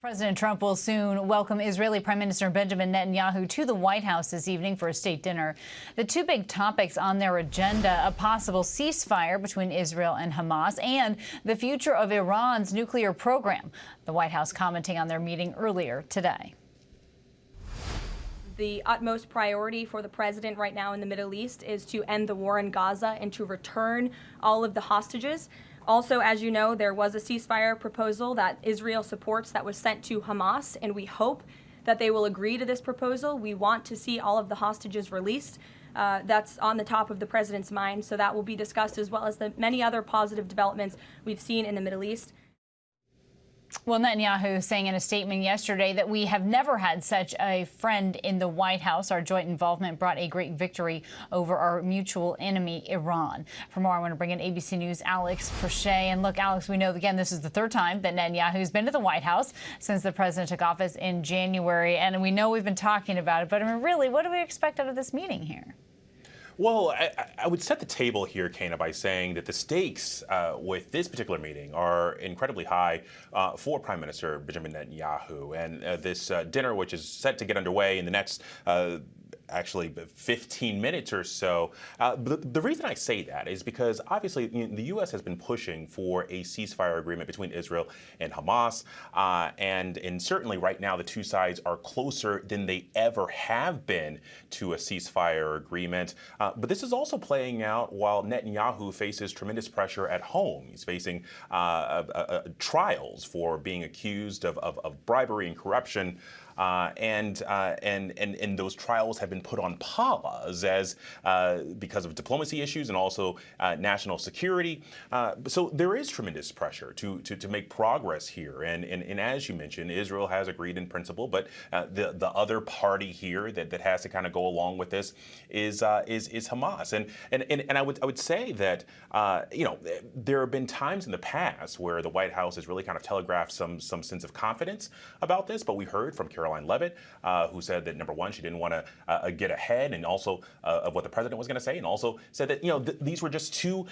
President Trump will soon welcome Israeli Prime Minister Benjamin Netanyahu to the White House this evening for a state dinner. The two big topics on their agenda, a possible ceasefire between Israel and Hamas and the future of Iran's nuclear program. The White House commenting on their meeting earlier today. The utmost priority for the president right now in the Middle East is to end the war in Gaza and to return all of the hostages. Also, as you know, there was a ceasefire proposal that Israel supports that was sent to Hamas, and we hope that they will agree to this proposal. We want to see all of the hostages released. That's on the top of the president's mind, so that will be discussed, as well as the many other positive developments we've seen in the Middle East. Well, Netanyahu saying in a statement yesterday that we have never had such a friend in the White House. Our joint involvement brought a great victory over our mutual enemy, Iran. For more, I want to bring in ABC News' Alex Prochet. And look, Alex, we know, again, this is the third time that Netanyahu's been to the White House since the president took office in January. And we know we've been talking about it. But, I mean, really, what do we expect out of this meeting here? Well, I would set the table here, Kana, by saying that the stakes with this particular meeting are incredibly high for Prime Minister Benjamin Netanyahu. And this dinner, which is set to get underway in the next actually 15 minutes or so. The reason I say that is because obviously the U.S. has been pushing for a ceasefire agreement between Israel and Hamas. And certainly right now the two sides are closer than they ever have been to a ceasefire agreement. But this is also playing out while Netanyahu faces tremendous pressure at home. He's facing trials for being accused of bribery and corruption. And those trials have been put on pause as because of diplomacy issues and also national security. So there is tremendous pressure to make progress here. And as you mentioned, Israel has agreed in principle, but the other party here that has to kind of go along with this is Hamas. And I would say that there have been times in the past where the White House has really kind of telegraphed some sense of confidence about this, but we heard from Caroline Levitt, who said that, number one, she didn't want to get ahead and also of what the president was going to say, and also said that these were just two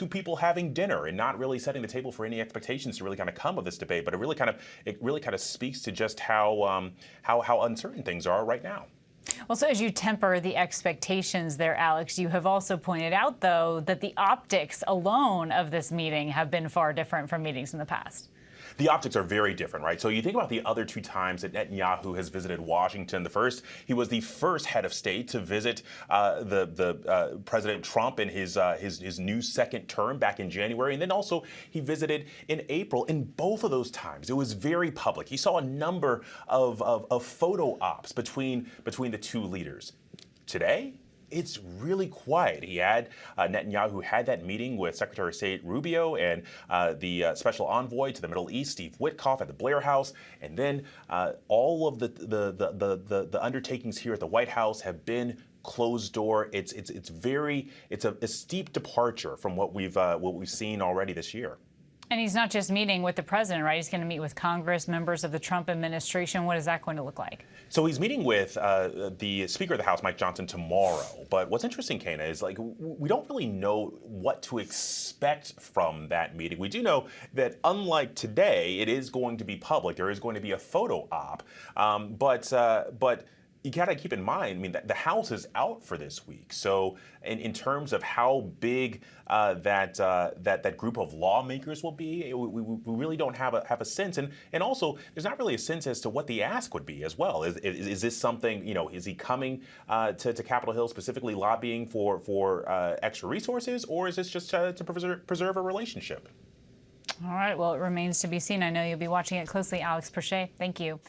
people having dinner and not really setting the table for any expectations to really kind of come of this debate. But it really kind of speaks to just how uncertain things are right now. Well, so as you temper the expectations there, Alex, you have also pointed out, though, that the optics alone of this meeting have been far different from meetings in the past. The optics are very different, right? So you think about the other two times that Netanyahu has visited Washington. The first, he was the first head of state to visit President Trump in his new second term back in January. And then also he visited in April. In both of those times, it was very public. He saw a number of photo ops between the two leaders. Today, it's really quiet. Netanyahu had that meeting with Secretary of State Rubio and the special envoy to the Middle East, Steve Witkoff, at the Blair House, and then all of the undertakings here at the White House have been closed door. It's a steep departure from what we've seen already this year. And he's not just meeting with the president, right? He's going to meet with Congress, members of the Trump administration. What is that going to look like? So he's meeting with the Speaker of the House, Mike Johnson, tomorrow. But what's interesting, Kana, is we don't really know what to expect from that meeting. We do know that unlike today, it is going to be public. There is going to be a photo op. But you got to keep in mind, I mean, the House is out for this week. So in terms of how big that group of lawmakers will be, we really don't have a sense. And also, there's not really a sense as to what the ask would be as well. Is this something, is he coming to Capitol Hill specifically lobbying for extra resources, or is this just to preserve a relationship? All right. Well, it remains to be seen. I know you'll be watching it closely. Alex Prochet, thank you.